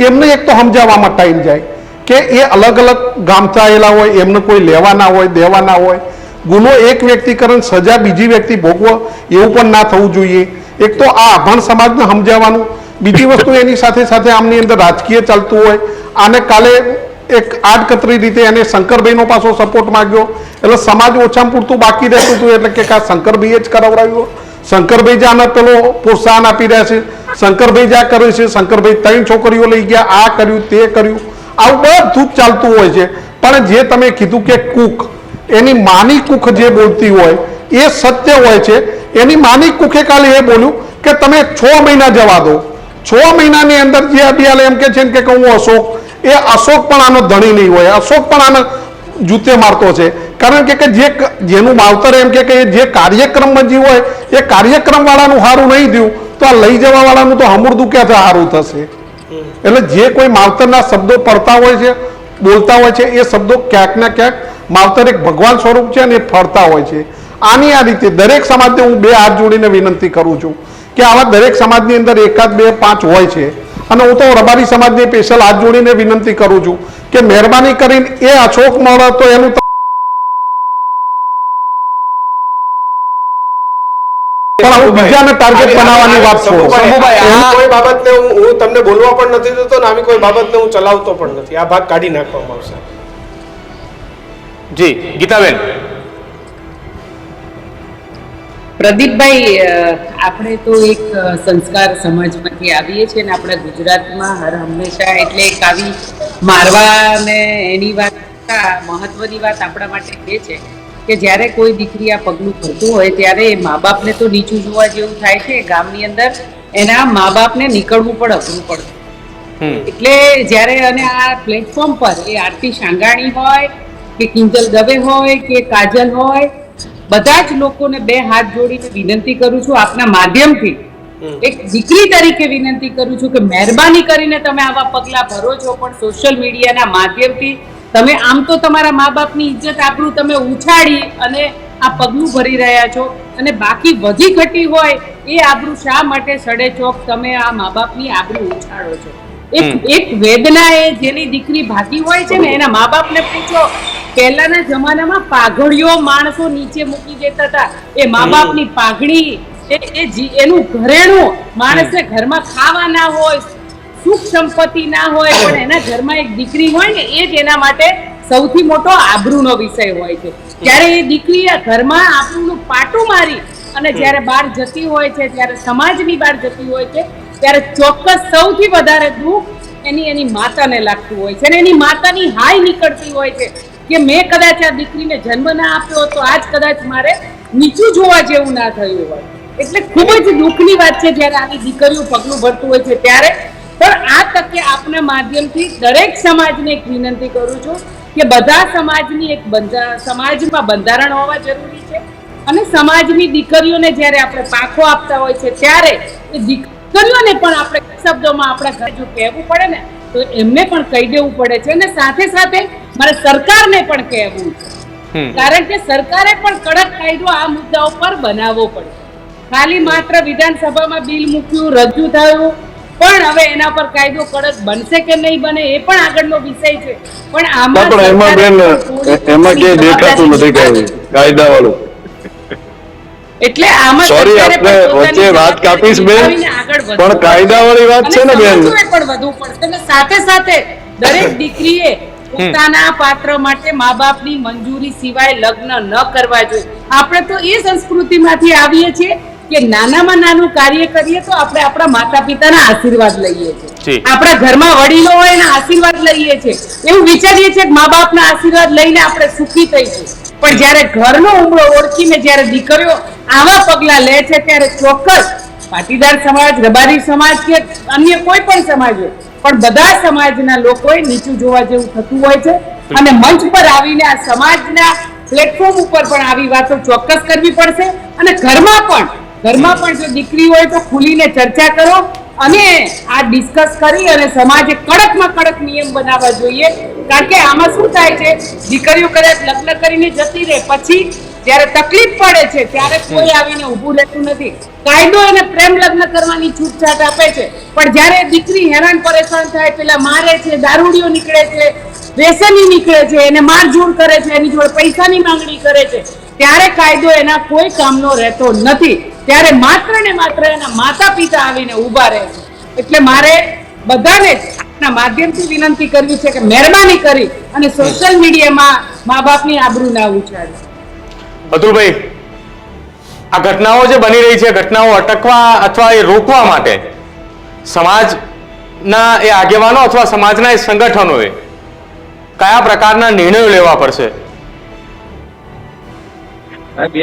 S1: એમને એક તો સમજાવવામાં ટાઈમ જાય કે એ અલગ અલગ ગામથી આવેલા હોય, એમને કોઈ લેવાના હોય દેવાના હોય. ગુનો એક વ્યક્તિ કરે સજા બીજી વ્યક્તિ ભોગવો, એવું પણ ના થવું જોઈએ. એક તો આ અભણ સમાજને સમજાવવાનું. બીજી વસ્તુ એની સાથે સાથે આમની અંદર રાજકીય ચાલતું હોય. આને કાલે એક આડકતરી રીતે એને શંકરભાઈનો પાછો સપોર્ટ માંગ્યો, એટલે સમાજ ઓછામાં પૂરતું બાકી રહેતું હતું. એટલે કે શંકરભાઈએ જ કરાવડાવ્યું, શંકરભાઈ જ આને પેલો પ્રોત્સાહન આપી રહ્યા છે, શંકરભાઈ જ આ કરે છે, શંકરભાઈ 3 છોકરીઓ લઈ ગયા, આ કર્યું તે કર્યું, આવું બધું જ ચાલતું હોય છે. પણ જે તમે કીધું કે કુક, એની માની કુખ જે બોલતી હોય એ સત્ય હોય છે. એની માની કુખે કાલે એ બોલ્યું કે તમે 6 મહિના જવા દો. 6 મહિનાની અંદર જે અબિયાલ એમ કે છે કે હું અશોક, એ અશોક પણ આનો ધણી નહીં હોય, અશોક પણ આનો જૂતે મારતો છે. કારણ કે જેનું માવતર એમ કે જે કાર્યક્રમમાં જે હોય એ કાર્યક્રમ વાળાનું સારું નહીં થયું તો આ લઈ જવા વાળાનું તો હમુરદું ક્યાંથી સારું થશે. એટલે જે કોઈ માવતરના શબ્દો પડતા હોય છે, બોલતા હોય છે, એ શબ્દો ક્યાંક ને ક્યાંક માવતર એક ભગવાન સ્વરૂપ છે અને એ ફરતા હોય છે. આની આ રીતે દરેક સમાજને હું 2 હાથ જોડીને વિનંતી કરું છું કે આવા દરેક સમાજની અંદર 1, 2, 5 હોય છે. અને હું તો રબારી સમાજને સ્પેશિયલ હાથ જોડીને વિનંતી કરું છું કે મહેરબાની કરીને એ અશોક મળે તો એનું બીજાને ટાર્ગેટ બનાવવાની વાત છો.
S2: કોઈ બાબતને હું તમને બોલવા પણ નથી દેતો ને આવી કોઈ બાબતને હું ચલાવતો પણ નથી. આ ભાગ કાઢી નાખવામાં આવશે.
S6: જી ગીતાબેન.
S3: પ્રદીપભાઈ, આપણે તો એક સંસ્કાર સમાજમાંથી આવીએ છીએ ને આપણા ગુજરાતમાં હર હંમેશા એટલે એક આવી મારવા ને એની વાત મહત્વની વાત આપણા માટે એ છે કે જ્યારે કોઈ દીકરી આ પગલું ભરતું હોય ત્યારે મા બાપને તો નીચું જોવા જેવું થાય છે. ગામની અંદર એના મા બાપને નીકળવું પણ અઘરું પડતું. એટલે જ્યારે અને આ પ્લેટફોર્મ પર એ આરતી શાંગાણી હોય કે કિંજલ દવે હોય કે કાજલ હોય, બધા જ લોકોને બે હાથ જોડીને વિનંતી કરું છું આપના માધ્યમથી, એક દીકરી તરીકે વિનંતી કરું છું કે મહેરબાની કરીને તમે આવા પગલા ભરો છો, પણ સોશિયલ મીડિયાના માધ્યમથી તમે આમ તો તમારા મા બાપની ઇજ્જત આબરૂ તમે ઉછાળી અને આ પગલું ભરી રહ્યા છો, અને બાકી વધી ઘટી હોય એ આબરૂ શા માટે સડે ચોક તમે આ મા બાપની આબરૂ ઉછાળો છો? એક વેદના એ જેની દીકરી ભાગી હોય છે ને એના મા બાપને પૂછો, પહેલાના જમાનામાં પાઘડીઓ માણસો નીચે મૂકી દેતા હતા, એ મા બાપની પાઘડી એનું ઘરેણું, માણસને ઘરમાં ખાવા ના હોય, સુખ સંપત્તિ ના હોય, પણ એના ઘરમાં એક દીકરી હોય ને એ જ એના માટે સૌથી મોટો આબરૂનો વિષય હોય છે. ત્યારે એ દીકરી આ ઘરમાં આબરૂનું પાટું મારી અને જ્યારે બહાર જતી હોય છે, ત્યારે સમાજની બહાર જતી હોય છે, ત્યારે ચોક્કસ સૌથી વધારે દુઃખ એની માતાને લાગતું હોય છે, અને એની માતાની હાય નીકળતી હોય છે કે મેં કદાચ આ દીકરીને જન્મ ના આપ્યો તો આજ કદાચ મારે નીચું જોવા જેવું ના થયું હોય. એટલે ખૂબ જ દુઃખની વાત છે જ્યારે આવી દીકરીઓ પગલું ભરતું હોય છે ત્યારે. પણ આ તકે આપના માધ્યમથી દરેક સમાજને એક વિનંતી કરું છું કે બધા સમાજની એક સમાજમાં બંધારણ હોવા જરૂરી છે, અને સમાજની દીકરીઓને જ્યારે આપણે પાંખો આપતા હોય છે ત્યારે એ દીકરીઓને પણ આપણે શબ્દોમાં આપણા ઘરે જો કહેવું પડે ને તો એમને પણ કહી દેવું પડે છે, અને સાથે સાથે મારે સરકારને પણ કહેવું છે, કારણ કે સરકારે પણ કડક કાયદો આ મુદ્દાઓ પર બનાવવો પડે. ખાલી માત્ર વિધાનસભામાં બિલ મૂક્યું, રજૂ થયું, પણ હવે એના પર કાયદો કડક બનશે કે નહીં બને એ પણ આગળનો વિષય છે. પણ આમાં
S5: એમાં કે દેખાતું નથી કાયદા વાળું.
S3: એટલે આમાં
S5: સોરી આપણે વચ્ચે વાત કાપીશ બેન, પણ કાયદા વાળી વાત છે ને બેન,
S3: પણ વધુ પડશે. અને સાથે સાથે દરેક દીકરીએ પોતાના પાત્ર માટે મા બાપની મંજૂરી સિવાય લગ્ન ન કરવા જોઈએ. આપણે તો એ સંસ્કૃતિમાંથી આવીએ છીએ કે નાનામાં નાનું કાર્ય કરીએ તો આપણે આપણા માતા પિતાના આશીર્વાદ લઈએ છીએ, આપણા ઘરમાં વડીલો હોય એના આશીર્વાદ લઈએ છીએ, એવું વિચારીએ છીએ કે મા બાપના આશીર્વાદ લઈને આપણે સુખી થઈશું. પણ જ્યારે ઘરનો ઉમળો ઓળખીને જ્યારે દીકરીઓ આવા પગલા લે છે ત્યારે ચોક્કસ પાટીદાર સમાજ, રબારી સમાજ કે અન્ય કોઈ પણ સમાજ હોય, પણ બધા સમાજના લોકોએ નીચું જોવા જેવું થતું હોય છે. અને મંચ પર આવીને આ સમાજના પ્લેટફોર્મ ઉપર પણ આવી વાતો ચોક્કસ કરવી પડશે, અને ઘરમાં પણ જો દીકરી હોય તો ખુલીને ચર્ચા કરો અને આ ડિસ્કસ કરી અને સમાજે કડકમાં કડક નિયમ બનાવવા જોઈએ. કારણ કે આમાં શું થાય છે, દીકરીઓ કદાચ લગ્ન કરીને જતી રહે, પછી જ્યારે તકલીફ પડે છે ત્યારે કોઈ આવીને ઊભું રહેતું નથી. કાયદો એને પ્રેમ લગ્ન કરવાની છૂટછાટ આપે છે, પણ જ્યારે દીકરી હેરાન પરેશાન થાય, પેલા મારે છે, દારૂડિયો નીકળે છે, વ્યસની નીકળે છે, એને મારઝૂડ કરે છે, એની જોડે પૈસાની માંગણી કરે છે, ત્યારે કાયદો એના કોઈ કામનો રહેતો નથી. ત્યારે માત્ર ને માત્ર એના માતા પિતા આવીને ઊભા રહે છે. એટલે મારે બધાને આપના માધ્યમથી વિનંતી કરવી છે કે મહેરબાની કરી અને સોશિયલ મીડિયામાં મા બાપની આબરૂ ના ઉછાળે.
S6: અતુલભાઈ, આ ઘટનાઓ જે બની રહી છે, ઘટનાઓ અટકવા અથવા એ રોકવા માટે સમાજના એ આગેવાનો અથવા સમાજના એ સંગઠનોએ કયા પ્રકારના નિર્ણયો લેવા પડશે?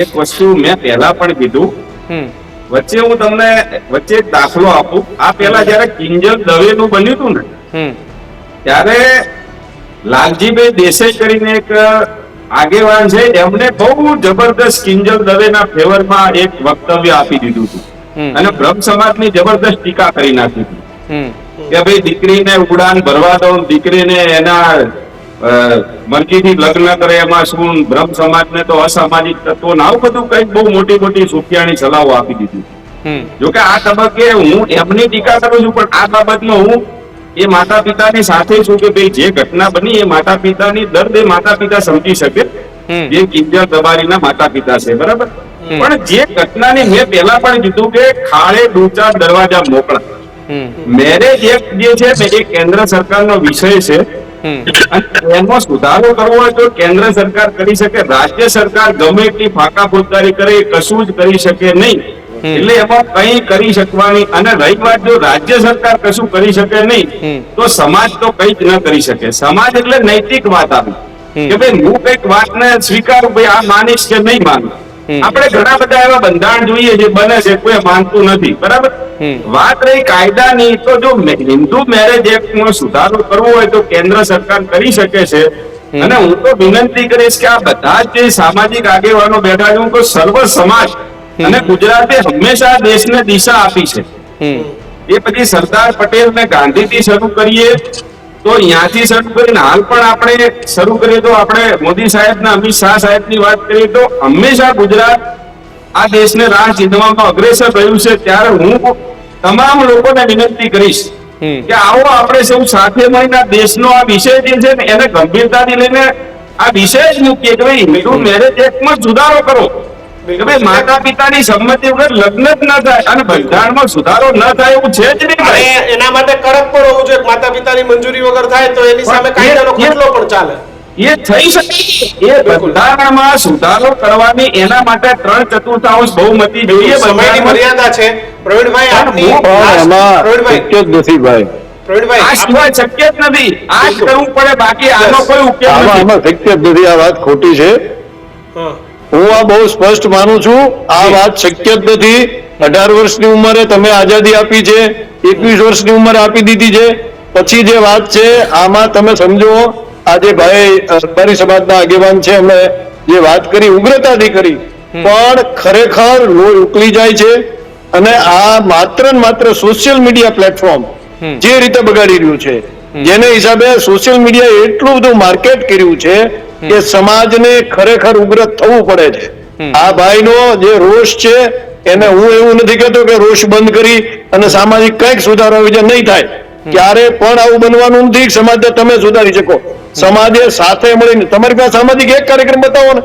S4: એક વસ્તુ મેં પહેલા પણ કીધું, વચ્ચે હું તમને એક દાખલો આપું. આ પહેલા જયારે કિંજલ દવેનું બન્યું હતું ને, ત્યારે લાલજીભાઈ દેસાઈ કરીને એક આગેવાન છે, એમને બહુ જબરદસ્ત કિંજલ દવેના ફેવરમાં એક વક્તવ્ય આપી દીધું હતું અને બ્રહ્મ સમાજની જબરદસ્ત ટીકા કરી નાખી હતી કે ભાઈ દીકરીને ઉડાન ભરવા દો, દીકરીને એના મરજીથી લગ્ન કરે એમાં શું, બ્રહ્મ સમાજને તો અસામાજિક તત્વો ને આવું બધું કઈક બહુ મોટી મોટી સુફિયાણી સલાહો આપી દીધી. જોકે આ તબક્કે હું એમની ટીકા કરું છું, પણ આ બાબતમાં હું એ માતા પિતાની સાથે છું કે ભાઈ જે ઘટના બની એ માતા પિતાની દર્દ એ માતા પિતા સમજી શકે, જે કિંજલ દબારીના માતા પિતા છે, બરાબર. પણ જે ઘટનાની મેં પહેલા પણ કીધું કે ખાડે ડૂચા દરવાજા મોકળા, મેરેજ એક્ટ જે છે એ કેન્દ્ર સરકારનો વિષય છે. એમાં સુધારો કરવો હોય તો કેન્દ્ર સરકાર કરી શકે, રાજ્ય સરકાર ગમે એટલી ફાંકા ફોજદારી કરે એ કશું જ કરી શકે નહીં. એટલે એમાં કઈ કરી શકવાની, અને રહી વાત જો રાજ્ય સરકાર કશું કરી શકે નહીં તો સમાજ તો કઈ જ ન કરી શકે. સમાજ એટલે નૈતિક વાત આવી કે ભાઈ હું કઈક વાતને સ્વીકારું, ભાઈ આ માનીશ કે નહીં માનું, આપણે ઘણા બધા એવા બંધારણ જોઈએ જે બને છે, કોઈ માનતું નથી, બરાબર. વાત રહી કાયદાની, તો જો હિન્દુ મેરેજ એક્ટમાં સુધારો કરવો હોય તો કેન્દ્ર સરકાર કરી શકે છે. અને હું તો વિનંતી કરીશ કે આ બધા જ જે સામાજિક આગેવાનો બેઠા છે, હું તો સર્વ સમાજ, અને ગુજરાતે હંમેશા દેશને દિશા આપી છે. એ પછી સરદાર પટેલ ને ગાંધીથી શરૂ કરીએ તો અહીંયાથી શરૂ કરીને હાલ પણ આપણે શરૂ કરીએ તો આપણે મોદી સાહેબ ને અમિત શાહ સાહેબ ની વાત કરીએ તો હંમેશા ગુજરાત આ દેશને રાહ ચીંધવામાં અગ્રેસર રહ્યું છે. ત્યારે હું તમામ લોકોને વિનંતી કરીશ કે આવો આપણે સૌ સાથે મળીને દેશનો આ વિષય જે છે ને એને ગંભીરતાથી લઈને આ વિષય જ મૂકીએ કે ભાઈ હિન્દુ મેરેજ એક્ટમાં સુધારો કરો, કે ભાઈ માતા પિતાની સંમતિ વગર લગ્ન જ ન થાય, અને બંધારણમાં સુધારો ન થાય એવું છે જ નહીં.
S2: અને એના માટે કડક પણ હોવું જોઈએ. માતા પિતાની મંજૂરી વગર થાય તો એની સામે કાયદાનો ખટલો પણ ચાલે.
S4: એ થઈ શકે. એ બંધારણમાં સુધારો કરવાની એના માટે 3/4 બહુમતી જોઈએ.
S2: સમયની મર્યાદા છે. પ્રવીણભાઈ આપની
S5: એમાં
S2: પ્રવીણભાઈ
S5: શક્ય જ નથી ભાઈ.
S2: પ્રવીણભાઈ
S4: આ સિવાય શક્ય જ નથી. આ જ કરવું પડે, બાકી આનો કોઈ ઉકેલ નથી.
S5: આમાં શક્ય જ નથી. આ વાત ખોટી છે.
S2: હા.
S5: હું આ બહુ સ્પષ્ટ માનું છું. આ વાત શક્ય જ નથી. 18 વર્ષની ઉંમરે તમે આઝાદી આપી છે, 21 વર્ષની ઉંમરે આપી દીધી છે. પછી જે વાત છે આમાં તમે સમજો, આજે ભાઈ રબારી સમાજના આગેવાન છે, અમે જે વાત કરી ઉગ્રતાથી કરી, પણ ખરેખર લોહી ઉકળી જાય છે. અને આ માત્ર ને માત્ર સોશિયલ મીડિયા પ્લેટફોર્મ જે રીતે બગાડી રહ્યું છે, જેને હિસાબે સોશિયલ મીડિયા એટલું બધું માર્કેટ કર્યું છે કે સમાજને ખરેખર ઉગ્ર થવું પડે છે. આ ભાઈનો જે રોષ છે એને હું એવું નથી કહેતો કે રોષ બંધ કરી અને સામાજિક કંઈક સુધારો જે નહીં થાય, ક્યારે પણ આવું બનવાનું નથી. સમાજને તમે સુધારી શકો. સમાજે સાથે મળીને, તમારી પાસે સામાજિક એક કાર્યક્રમ બતાવો ને,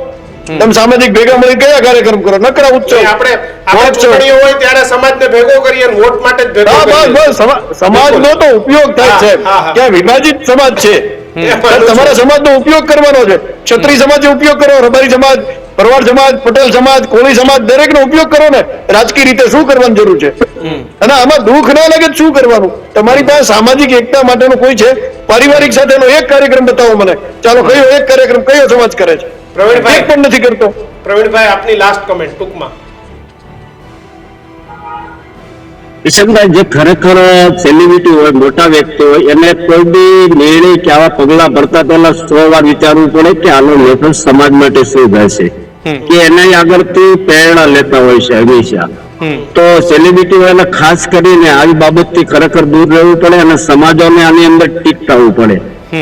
S5: તમે સામાજિક ભેગા મળી કયા કાર્યક્રમ કરો? નકરા ઉત્સવ.
S2: આપણે ચૂંટણીઓ હોય ત્યારે સમાજને ભેગો કરીએ, વોટ માટે જ ભેગો કરીએ.
S5: સમાજનો તો ઉપયોગ થાય છે. ક્યાં વિભાજિત સમાજ છે, તમારા સમાજનો ઉપયોગ કરવાનો છે. ક્ષત્રિય સમાજનો ઉપયોગ કરો, રબારી સમાજ, ભરવાડ સમાજ, પટેલ સમાજ, કોળી સમાજ, દરેકનો ઉપયોગ કરો ને. રાજકીય રીતે શું કરવાની જરૂર છે? અને આમાં દુઃખ ના લાગે શું કરવાનું? તમારી પાસે સામાજિક એકતા માટેનો કોઈ છે? પારિવારિક સાથેનો એક કાર્યક્રમ બતાવો મને. ચાલો, કયો એક કાર્યક્રમ કયો સમાજ કરે છે?
S2: પ્રવીણભાઈ
S5: એક પણ નથી કરતો.
S2: પ્રવીણભાઈ આપની લાસ્ટ કમેન્ટ ટૂંકમાં.
S7: કિશનભાઈ, જે ખરેખર સેલિબ્રિટી હોય, મોટા વ્યક્તિ હોય, એને કોઈ બી નિર્ણય કે આવા પગલા ભરતા પહેલા 100 વાર વિચારવું પડે કે આનો લેખન સમાજ માટે શું થશે, કે એના આગળથી પ્રેરણા લેતા હોય છે હંમેશા. તો સેલિબ્રિટી હોય એટલે ખાસ કરીને આવી બાબતથી ખરેખર દૂર રહેવું પડે અને સમાજોને આની અંદર ટીકવું પડે.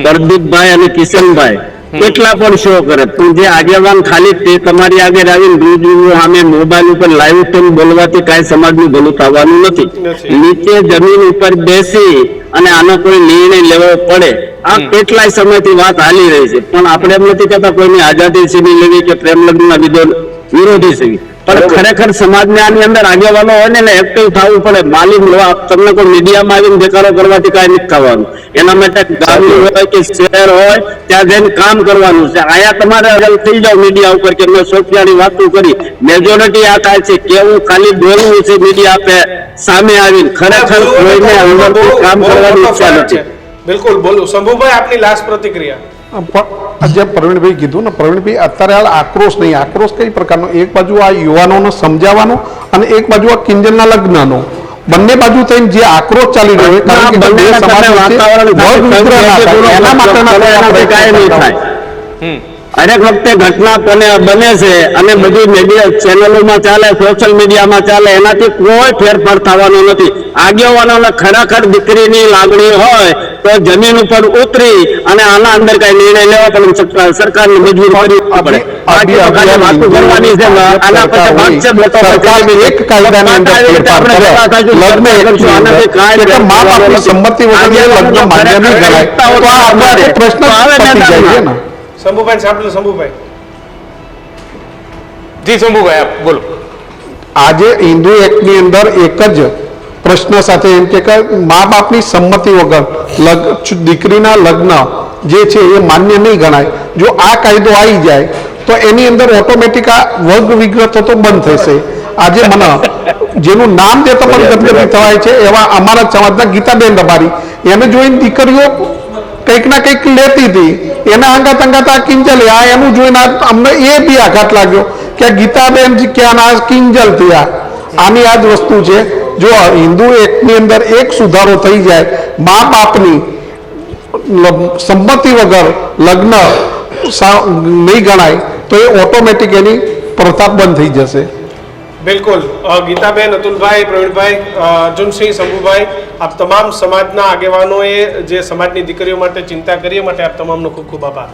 S7: પ્રદીપભાઈ અને કિશનભાઈ કેટલા પણ શો કરે, પણ જે આગેવાન ખાલી તે તમારી આગળ આવીને રૂબરૂ સામે મોબાઈલ ઉપર લાઈવ ટાઈમ બોલવાથી કાંઈ સમાજનું ભલું થવાનું નથી. નીચે જમીન ઉપર બેસી અને આનો કોઈ નિર્ણય લેવો પડે. આ કેટલાય સમયથી વાત હાલી રહી છે, પણ આપણે એમ નથી કહેતા કોઈની આઝાદી છીની લેવી કે પ્રેમ લગ્નના વિરોધી છે, પણ ખરેખર સમાજને આની અંદર આગેવાનો હોય ને એક્ટિવ થવું પડે. માલિક તમને કોઈ મીડિયામાં આવીને દેખાડો કરવાથી કાંઈ નથી થવાનું. એના માટે ગામ હોય કે શહેર હોય ત્યાં જઈને કામ કરવાનું છે. આયા તમારે થઈ જાવ મીડિયા ઉપર કે મેં સોફિયાની વાતો કરી, મેજોરિટી આ થાય છે કેવું ખાલી બોલવું છે મીડિયા આપે સામે આવીને. ખરેખર કોઈને અંદરથી કામ કરવાની ઈચ્છા નથી.
S2: બિલકુલ બોલું. શંભુભાઈ આપની લાસ્ટ પ્રતિક્રિયા.
S1: જેમ પ્રવીણભાઈ કીધું ને, પ્રવીણભાઈ અત્યારે હાલ આક્રોશ નહીં. આક્રોશ કઈ પ્રકારનો? એક બાજુ આ યુવાનોને સમજાવવાનો અને એક બાજુ આ કિંજલના લગ્નનો, બંને બાજુ થઈને જે આક્રોશ ચાલી રહ્યો છે, કારણ કે બે સમાજ વચ્ચે વર્ગ વિગ્રહ ના થાય, એના માટેના પ્રયત્નો
S7: નહીં થાય. હરેક વખતે ઘટના બને છે અને બધી મીડિયા ચેનલોમાં ચાલે, સોશિયલ મીડિયામાં ચાલે, એનાથી કોઈ ફેરફાર થવાનો નથી. આગેવાનોને ખરેખર દીકરીની લાગણી હોય તો જમીન ઉપર ઉતરી અને આના અંદર કઈ નિર્ણય લેવા પડે, સરકારને મજબૂર કરવી પડે. વાતો કરવાની છે, આના પછી ભાગશે
S1: એક કાયદાની અંદર ફેરફાર કરે, લગ્ન આનાથી કાંઈ મા બાપની સંમતિ વગર લગ્ન માન્ય નહીં ગણાય, તો આ આપણે પ્રશ્ન પતી જાય છે ને.
S2: શંભુભાઈ સાંભળો. શંભુભાઈ
S6: જી શંભુભાઈ આપ બોલો.
S1: આજે હિન્દુ એક્ટની અંદર એક જ પ્રશ્ન સાથે એમ કે મા બાપની સંમતિ વગર દીકરીના લગ્ન જે છે એ માન્ય નહીં ગણાય. જો આ કાયદો આવી જાય તો એની અંદર ઓટોમેટિક આ વર્ગ વિગ્રહ થતો બંધ થશે. આજે મને જેનું નામ દેતો પણ ગદગદી થવાય છે એવા અમારા સમાજના ગીતાબેન રબારી, એને જોઈને દીકરીઓ કંઈક ના કંઈક લેતી હતી, એના અંગાત આ કિંજલે આ એનું જોઈને અમને એ બી આઘાત લાગ્યો કે કે ગીતાબેન ક્યાંના કિંજલ થયા. આની આ જ વસ્તુ છે. જો હિન્દુ એક્ટની અંદર એક સુધારો થઈ જાય, મા બાપની સંમતિ વગર લગ્ન નહીં ગણાય તો એ ઓટોમેટિક એની પ્રથા બંધ થઈ જશે.
S2: બિલકુલ. ગીતાબેન, અતુલભાઈ, પ્રવીણભાઈ, અર્જુનસિંહ, શંભુભાઈ, આપ તમામ સમાજના આગેવાનોએ જે સમાજની દીકરીઓ માટે ચિંતા કરી માટે આપ તમામનો ખૂબ ખૂબ આભાર.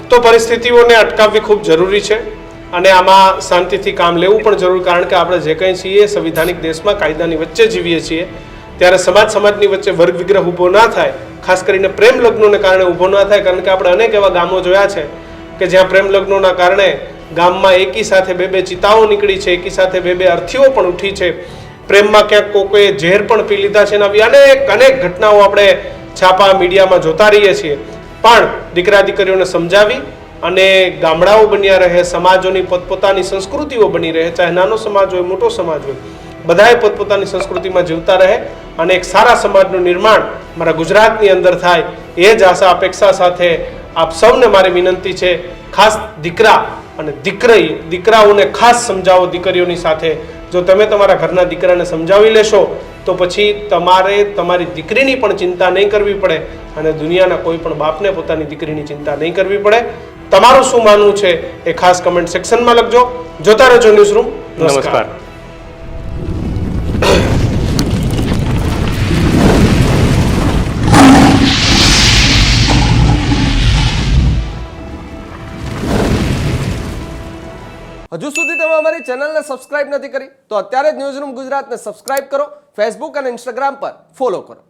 S2: તો પરિસ્થિતિઓને અટકાવવી ખૂબ જરૂરી છે અને આમાં શાંતિથી કામ લેવું પણ જરૂર, કારણ કે આપણે જે કંઈ છીએ સંવિધાનિક દેશમાં કાયદાની વચ્ચે જીવીએ છીએ. ત્યારે સમાજની વચ્ચે વર્ગ વિગ્રહ ઊભો ના થાય, ખાસ કરીને પ્રેમ લગ્નોને કારણે ઊભો ના થાય, કારણ કે આપણે અનેક એવા ગામો જોયા છે કે જ્યાં પ્રેમ લગ્નોના કારણે ગામમાં એકી સાથે બે ચિતાઓ નીકળી છે, એકી સાથે બે અર્થીઓ પણ ઉઠી છે, પ્રેમમાં ક્યાંક કોકોએ ઝેર પણ પી લીધા છે. આવી અનેક ઘટનાઓ આપણે છાપા મીડિયામાં જોતા રહીએ છીએ. પણ દીકરા દીકરીઓને સમજાવી અને ગામડાઓ બન્યા રહે, સમાજોની પોતપોતાની સંસ્કૃતિઓ બની રહે, ચાહે નાનો સમાજ હોય મોટો સમાજ હોય, બધાએ પોતપોતાની સંસ્કૃતિમાં જીવતા રહે અને એક સારા સમાજનું નિર્માણ મારા ગુજરાતની અંદર થાય, એ જ આશા અપેક્ષા સાથે આપ સૌને મારી વિનંતી છે. ખાસ દીકરા અને દીકરાઓને ખાસ સમજાવો દીકરીઓની સાથે. જો તમે તમારા ઘરના દીકરાને સમજાવી લેશો તો પછી તમારે તમારી દીકરીની પણ ચિંતા નહીં કરવી પડે અને દુનિયાના કોઈ પણ બાપને પોતાની દીકરીની ચિંતા નહીં કરવી પડે. તમારું શું માનવું છે એ ખાસ કમેન્ટ સેક્શનમાં લખજો. જોતા રહેજો ન્યૂઝરૂમ. નમસ્કાર.
S8: હજુ સુધી તમે અમારી ચેનલને સબસ્ક્રાઇબ નથી કરી તો અત્યારે જ ન્યૂઝરૂમ ગુજરાતને સબસ્ક્રાઇબ કરો, ફેસબુક અને ઇન્સ્ટાગ્રામ પર ફોલો કરો.